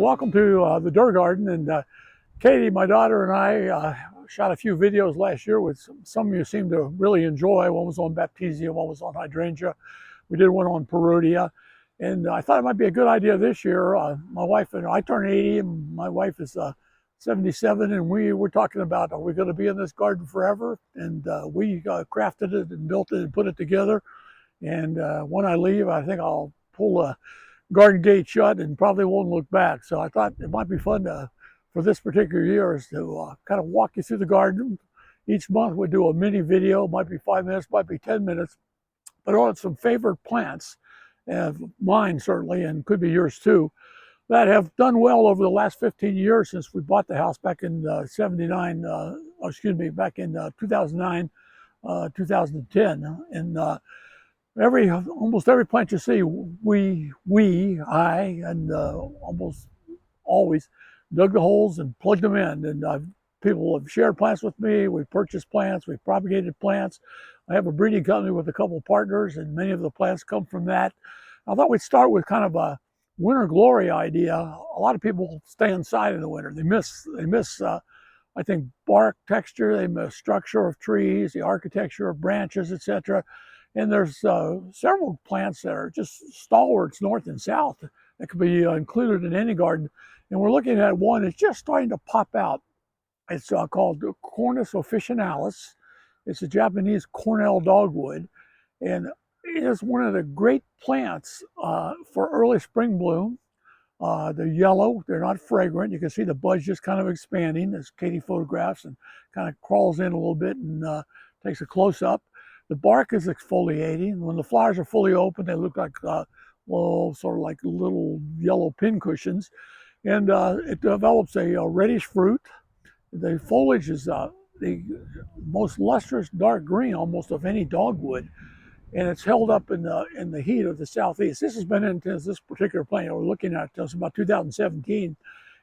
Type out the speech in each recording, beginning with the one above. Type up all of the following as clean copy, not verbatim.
welcome to the Dirr Garden. And Katie, my daughter, and I shot a few videos last year, which some of you seem to really enjoy. One was on Baptisia, one was on hydrangea. We did one on Perudia. And I thought it might be a good idea this year. My wife and I turned 80, and my wife is 77, and we were talking about, are we going to be in this garden forever? And we crafted it and built it and put it together. And when I leave, I think I'll pull a garden gate shut and probably won't look back. So I thought it might be fun for this particular year is to kind of walk you through the garden. Each month we do a mini video, might be 5 minutes, might be 10 minutes, but on some favorite plants, mine certainly, and could be yours too, that have done well over the last 15 years since we bought the house back in 2009, 2010. And almost every plant you see, I, and almost always dug the holes and plugged them in. And people have shared plants with me. We've purchased plants. We've propagated plants. I have a breeding company with a couple of partners, and many of the plants come from that. I thought we'd start with kind of a winter glory idea. A lot of people stay inside in the winter. They miss I think, bark texture. They miss structure of trees, the architecture of branches, etc. And there's several plants that are just stalwarts north and south that could be included in any garden. And we're looking at one that's just starting to pop out. It's called Cornus officinalis. It's a Japanese Cornell dogwood. And it is one of the great plants for early spring bloom. They're yellow, they're not fragrant. You can see the buds just kind of expanding as Katie photographs and kind of crawls in a little bit and takes a close-up. The bark is exfoliating. When the flowers are fully open, they look like, well, sort of like little yellow pin cushions. And it develops a reddish fruit. The foliage is the most lustrous dark green almost of any dogwood. And it's held up in the heat of the southeast. This has been into this particular plant we're looking at since about 2017.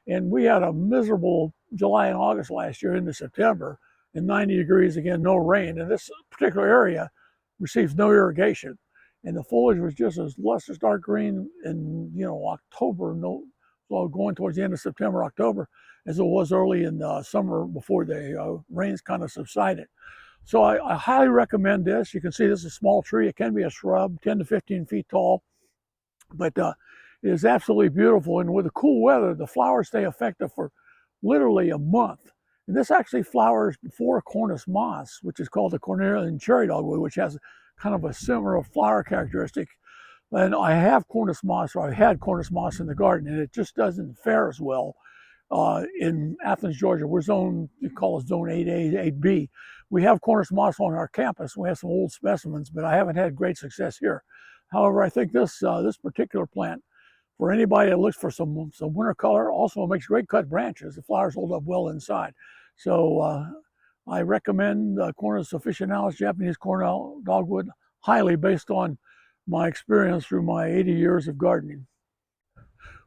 And we had a miserable July and August last year into September. And 90 degrees again, no rain. And this particular area receives no irrigation. And the foliage was just as lustrous dark green in October, well, going towards the end of September, October, as it was early in the summer before the rains kind of subsided. So I highly recommend this. You can see this is a small tree. It can be a shrub, 10 to 15 feet tall, but it is absolutely beautiful. And with the cool weather, the flowers stay effective for literally a month. And this actually flowers before Cornus moss, which is called the Cornelian cherry dogwood, which has kind of a similar flower characteristic. And I have Cornus moss, or I had Cornus moss in the garden, and it just doesn't fare as well. In Athens, Georgia, we're we call it zone 8A, 8B. We have Cornus moss on our campus. We have some old specimens, but I haven't had great success here. However, I think this particular plant, for anybody that looks for some winter color, also makes great cut branches. The flowers hold up well inside. So I recommend Cornus officinalis, Japanese Cornell dogwood, highly based on my experience through my 80 years of gardening.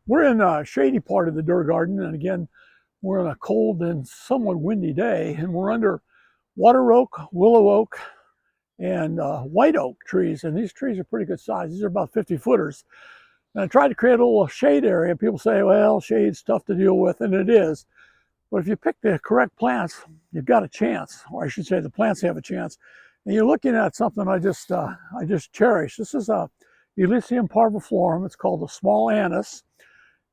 We're in a shady part of the Dirr Garden, and again, we're in a cold and somewhat windy day, and we're under water oak, willow oak, and white oak trees, and these trees are pretty good size. These are about 50 footers. And I tried to create a little shade area. People say, well, shade's tough to deal with, and it is. But if you pick the correct plants, you've got a chance, or I should say the plants have a chance. And you're looking at something I just cherish. This is a Illicium parviflorum. It's called the small anise.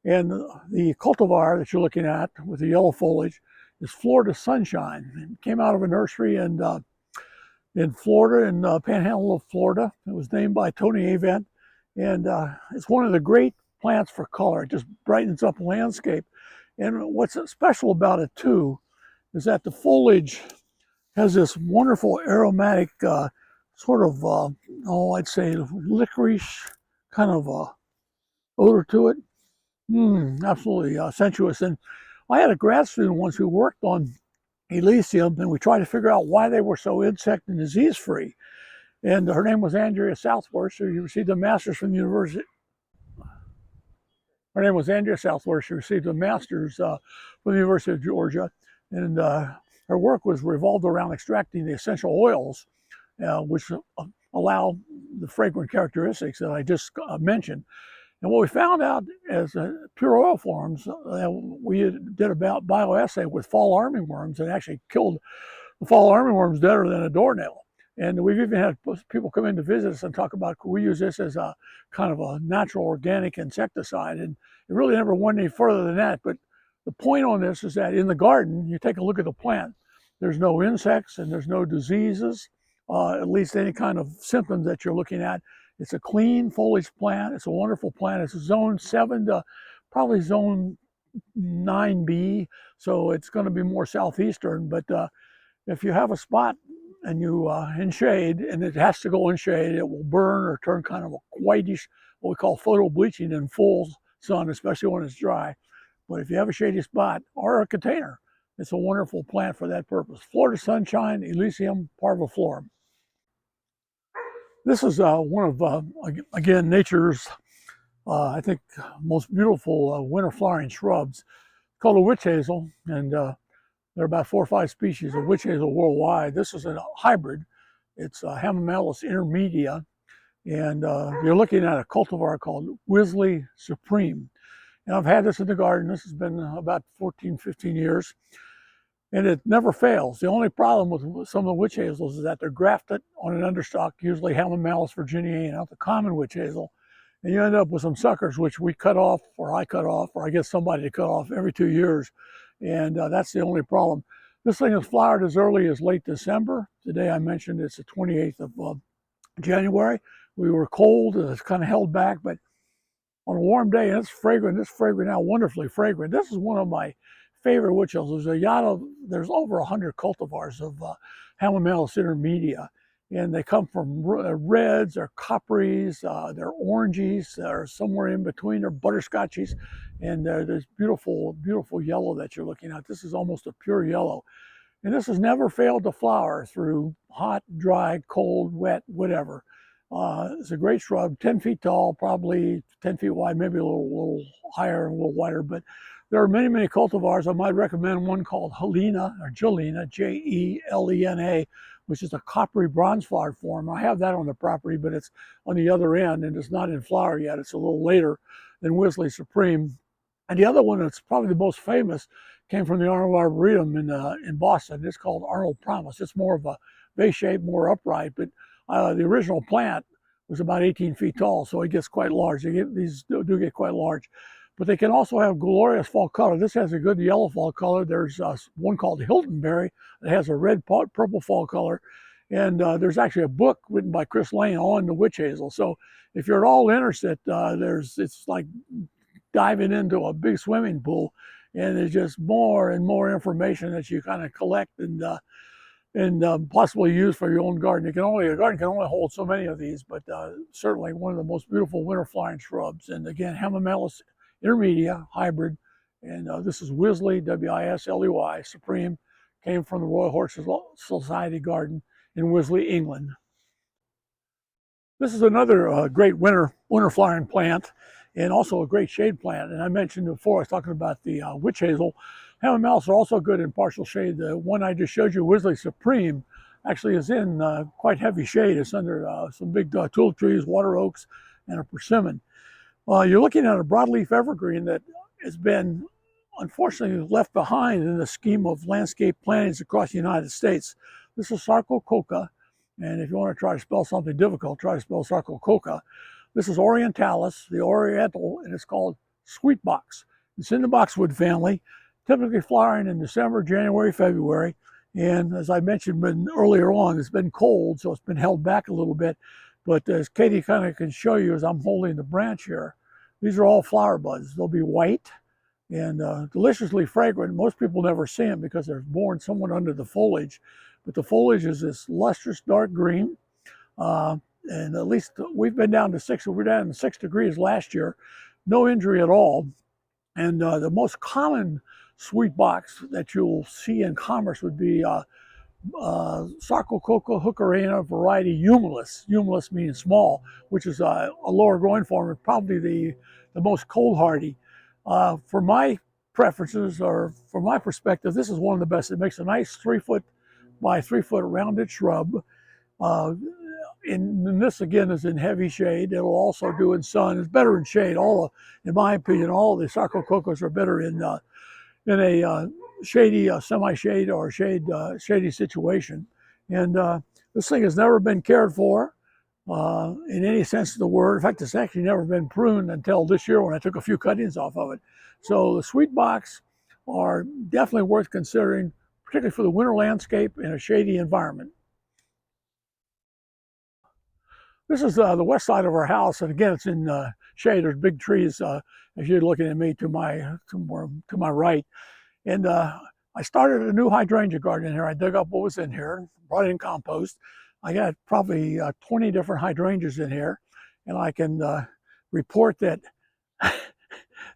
And the cultivar that you're looking at with the yellow foliage is Florida Sunshine. It came out of a nursery in Florida, in Panhandle of Florida. It was named by Tony Avent. And it's one of the great plants for color. It just brightens up the landscape. And what's special about it too is that the foliage has this wonderful aromatic sort of, I'd say licorice kind of odor to it. Absolutely sensuous. And I had a grad student once who worked on Illicium, and we tried to figure out why they were so insect and disease free. And her name was Andrea Southworth. She received a master's from the university. Her name was Andrea Southworth. She received a master's from the University of Georgia. And her work was revolved around extracting the essential oils, which allow the fragrant characteristics that I just mentioned. And what we found out as pure oil forms, we did about bioassay with fall armyworms and actually killed the fall armyworms better than a doornail. And we've even had people come in to visit us and talk about, could we use this as a kind of a natural organic insecticide? And it really never went any further than that. But the point on this is that in the garden, you take a look at the plant. There's no insects and there's no diseases, at least any kind of symptoms that you're looking at. It's a clean foliage plant. It's a wonderful plant. It's zone 7 to probably zone 9B. So it's going to be more southeastern. But if you have a spot and you in shade, and it has to go in shade, it will burn or turn kind of a whitish, what we call photo bleaching in full sun, especially when it's dry. But if you have a shady spot or a container, it's a wonderful plant for that purpose. Florida sunshine, Illicium parviflorum. This is one of, again, nature's, I think, most beautiful winter flowering shrubs, called a witch hazel, and there are about 4 or 5 species of witch hazel worldwide. This is a hybrid. It's Hamamelis intermedia, and you're looking at a cultivar called Wisley Supreme. And I've had this in the garden. This has been about 14, 15 years, and it never fails. The only problem with some of the witch hazels is that they're grafted on an understock, usually Hamamelis virginiana, not the common witch hazel, and you end up with some suckers, which we cut off, or I cut off, or I get somebody to cut off every 2 years. And that's the only problem. This thing has flowered as early as late December. Today I mentioned it's the 28th of January. We were cold, it's kind of held back, but on a warm day, and it's fragrant now, wonderfully fragrant. This is one of my favorite witch hazels. There's over 100 cultivars of Hamamelis intermedia, and they come from reds, they're copperies, they're oranges, they're somewhere in between, they're butterscotchies, and there's beautiful, beautiful yellow that you're looking at. This is almost a pure yellow. And this has never failed to flower through hot, dry, cold, wet, whatever. It's a great shrub, 10 feet tall, probably 10 feet wide, maybe a little higher and a little wider, but there are many, many cultivars. I might recommend one called Helena, or Jelena, Jelena, which is a coppery bronze flowered form. I have that on the property, but it's on the other end and it's not in flower yet. It's a little later than Wisley Supreme. And the other one that's probably the most famous came from the Arnold Arboretum in Boston. It's called Arnold Promise. It's more of a vase shape, more upright, but the original plant was about 18 feet tall, so it gets quite large. These do get quite large. But they can also have glorious fall color. This has a good yellow fall color. There's one called Hiltonberry that has a red purple fall color. And there's actually a book written by Chris Lane on the witch hazel. So if you're at all interested, it's like diving into a big swimming pool, and there's just more and more information that you kind of collect and possibly use for your own garden. A garden can only hold so many of these, but certainly one of the most beautiful winter flowering shrubs. And again, Hamamelis intermedia hybrid, and this is Wisley, Wisley Supreme, came from the Royal Horse Society garden in Wisley, England. This is another great winter flowering plant, and also a great shade plant. And I mentioned before, I was talking about the witch hazel. Hamamelis are also good in partial shade. The one I just showed you, Wisley Supreme, actually is in quite heavy shade. It's under some big tulip trees, water oaks, and a persimmon. You're looking at a broadleaf evergreen that has been unfortunately left behind in the scheme of landscape plantings across the United States. This is Sarcococca, and if you want to try to spell something difficult, try to spell Sarcococca. This is Orientalis, the Oriental, and it's called Sweetbox. It's in the boxwood family, typically flowering in December, January, February. And as I mentioned earlier on, it's been cold, so it's been held back a little bit. But as Katie kind of can show you as I'm holding the branch here, these are all flower buds. They'll be white and deliciously fragrant. Most people never see them because they're born somewhat under the foliage. But the foliage is this lustrous dark green. And at least we've been down to 6 degrees last year. No injury at all. And the most common sweet box that you'll see in commerce would be Sarcococca hookerana variety Hamamelis. Hamamelis means small, which is a lower growing form, and probably the most cold hardy. For my preferences, or from my perspective, this is one of the best. It makes a nice 3 foot by 3 foot rounded shrub. and this again is in heavy shade. It'll also do in sun. It's better in shade. In my opinion, all the Sarcococcas are better in a shady, semi-shade or shady situation. And this thing has never been cared for in any sense of the word. In fact, it's actually never been pruned until this year when I took a few cuttings off of it. So the Sweetbox are definitely worth considering, particularly for the winter landscape in a shady environment. This is the west side of our house, and again, it's in shade. There's big trees as you're looking at me to my right. And I started a new hydrangea garden in here. I dug up what was in here, brought it in compost. I got probably 20 different hydrangeas in here, and I can report that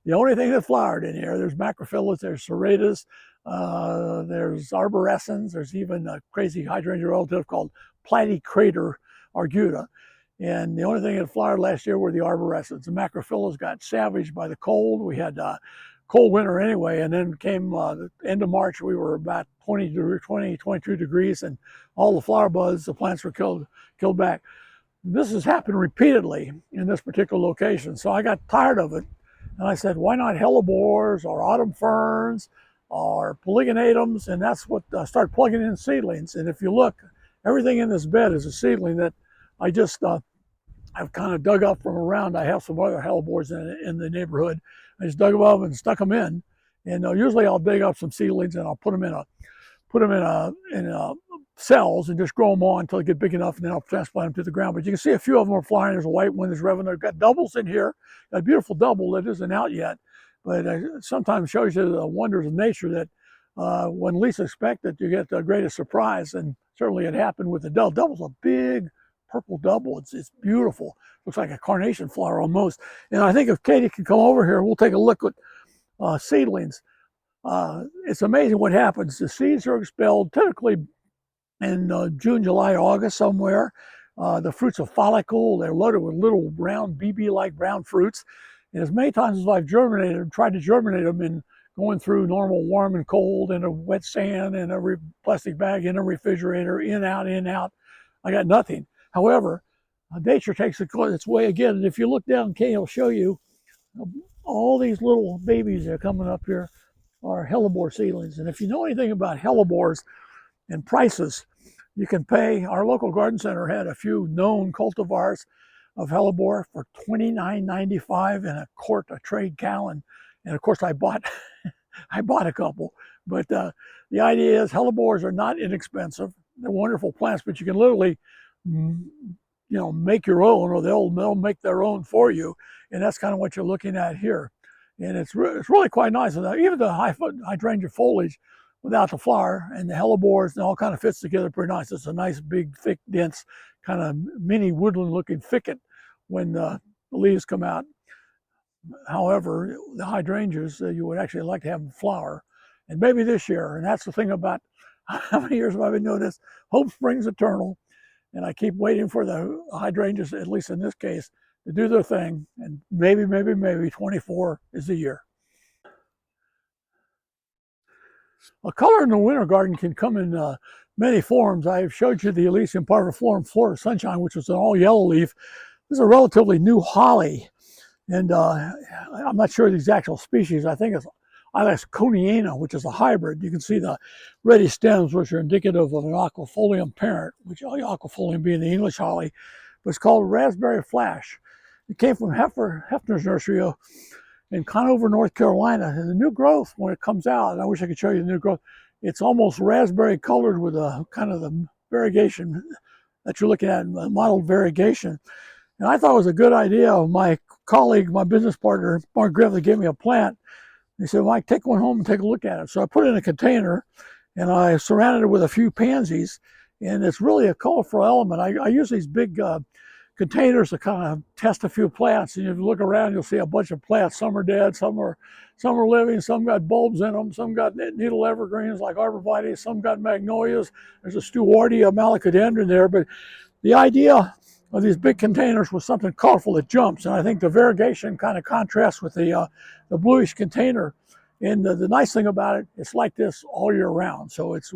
the only thing that flowered in here, there's macrophyllus, there's serratus, there's arborescens, there's even a crazy hydrangea relative called platycrater arguta. And the only thing that flowered last year were the arborescens. The macrophyllus got savaged by the cold. We had cold winter anyway, and then came the end of March, we were about 22 degrees, and all the flower buds, the plants were killed back. This has happened repeatedly in this particular location, so I got tired of it, and I said, why not Hellebores or autumn ferns or polygonatums? And that's what I started plugging in seedlings. And if you look, everything in this bed is a seedling that I just I've kind of dug up from around. I have some other Hellebores in the neighborhood. I just dug them up and stuck them in. And usually I'll dig up some seedlings and I'll put them in cells and just grow them on until they get big enough, and then I'll transplant them to the ground. But you can see a few of them are flying. There's a white one, there's a red one. They've got doubles in here. Got a beautiful double that isn't out yet, but sometimes shows you the wonders of nature that when least expected, you get the greatest surprise. And certainly it happened with the double. Double's a big purple double. It's beautiful. Looks like a carnation flower almost. And I think if Katie can come over here, we'll take a look at seedlings. It's amazing what happens. The seeds are expelled typically in June, July, August somewhere. The fruits are follicle. They're loaded with little round BB-like brown fruits. And as many times as I've tried to germinate them in going through normal warm and cold in a wet sand in a plastic bag in a refrigerator, in, out, I got nothing. However, nature takes its way again. And if you look down, Kay will show you all these little babies that are coming up here are Hellebore seedlings. And if you know anything about Hellebores and prices, you can pay. Our local garden center had a few known cultivars of Hellebore for $29.95 in a quart, a trade gallon. And of course I bought a couple. But the idea is Hellebores are not inexpensive. They're wonderful plants, but you can literally make your own, or they'll make their own for you. And that's kind of what you're looking at here. And it's really quite nice. And even the hydrangea foliage without the flower and the Hellebores and all kind of fits together pretty nice. It's a nice, big, thick, dense, kind of mini woodland-looking thicket when the leaves come out. However, the hydrangeas, you would actually like to have them flower. And maybe this year, and that's the thing about how many years have I been doing this? Hope springs eternal. And I keep waiting for the hydrangeas, at least in this case, to do their thing. And maybe 24 is the year. A color in the winter garden can come in many forms. I have showed you the Illicium parviflorum Florida Sunshine, which was an all yellow leaf. This is a relatively new holly. And I'm not sure the exact species. I think it's Ilex coniana, which is a hybrid. You can see the ready stems, which are indicative of an aquifolium parent, which aquifolium being the English holly, but it's called raspberry flash. It came from Hefner's nursery in Conover, North Carolina. And the new growth, when it comes out, and I wish I could show you the new growth, it's almost raspberry colored with a kind of the variegation that you're looking at, mottled variegation. And I thought it was a good idea of my colleague, my business partner, Mark Griffith, gave me a plant. He said, Mike, take one home and take a look at it. So I put it in a container and I surrounded it with a few pansies. And it's really a colorful element. I use these big containers to kind of test a few plants. And if you look around, you'll see a bunch of plants. Some are dead, some are living, some got bulbs in them, some got needle evergreens like arborvitae, some got magnolias. There's a Stewartia malacodendron there. But the idea of these big containers was something colorful that jumps. And I think the variegation kind of contrasts with the bluish container. And the nice thing about it, it's like this all year round. So it's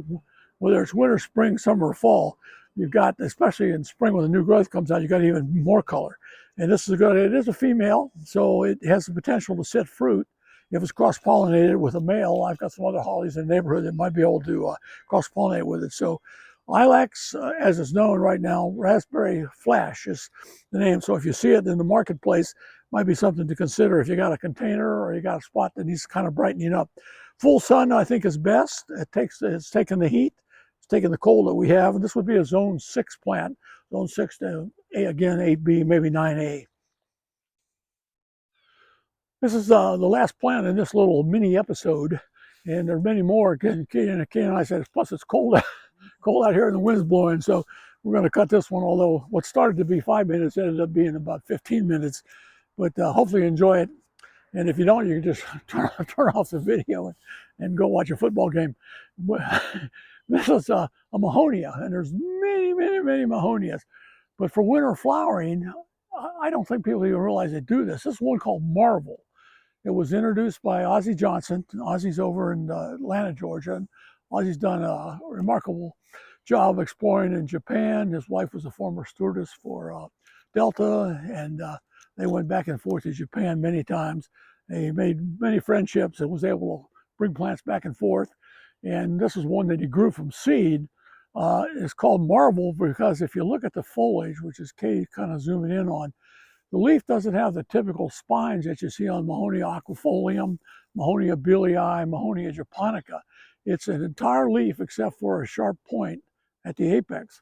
whether it's winter, spring, summer, or fall, you've got, especially in spring when the new growth comes out, you've got even more color. And this is it is a female, so it has the potential to sit fruit. If it's cross-pollinated with a male, I've got some other hollies in the neighborhood that might be able to cross-pollinate with it. So Ilex, as it's known right now, raspberry flash is the name. So if you see it in the marketplace, might be something to consider if you got a container or you got a spot that needs kind of brightening up. Full sun, I think, is best. It's taking the heat, it's taking the cold that we have, and this would be a zone 6 plant. Zone 6 to again 8B, maybe 9A. This is the last plant in this little mini episode, and there are many more. Kane and I said, plus it's cold, cold out here and the wind's blowing, so we're going to cut this one, although what started to be 5 minutes ended up being about 15 minutes. But hopefully you enjoy it. And if you don't, you can just turn off the video and go watch a football game. This is a Mahonia, and there's many, many, many Mahonias. But for winter flowering, I don't think people even realize they do this. This is one called Marvel. It was introduced by Ozzie Johnson. Ozzie's over in Atlanta, Georgia. And Ozzie's done a remarkable job exploring in Japan. His wife was a former stewardess for Delta, and they went back and forth to Japan many times. They made many friendships and was able to bring plants back and forth. And this is one that he grew from seed. It's called Marvel because if you look at the foliage, which is Kay kind of zooming in on, the leaf doesn't have the typical spines that you see on Mahonia aquifolium, Mahonia bilii, Mahonia japonica. It's an entire leaf except for a sharp point at the apex.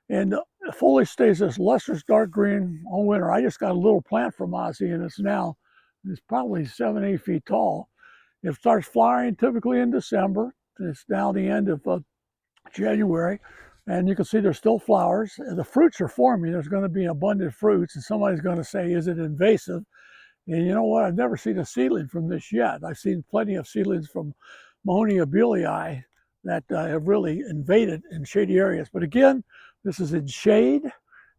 And the foliage stays this lustrous dark green all winter. I just got a little plant from Ozzie, and it's probably 7, 8 feet tall. It starts flowering typically in December. It's now the end of January, and you can see there's still flowers. The fruits are forming. There's going to be abundant fruits, and somebody's going to say, is it invasive? And you know what? I've never seen a seedling from this yet. I've seen plenty of seedlings from Mahonia bilii that have really invaded in shady areas. But again, this is in shade,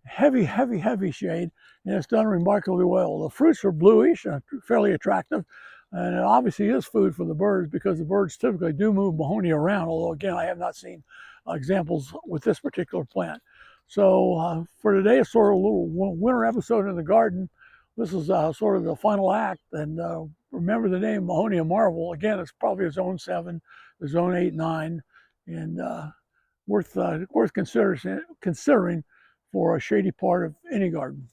heavy, heavy, heavy shade, and it's done remarkably well. The fruits are bluish, fairly attractive, and it obviously is food for the birds because the birds typically do move Mahonia around, although again, I have not seen examples with this particular plant. So for today, it's sort of a little winter episode in the garden. This is sort of the final act, and remember the name Mahonia Marvel. Again, it's probably a zone 7, a zone 8, 9, and worth considering for a shady part of any garden.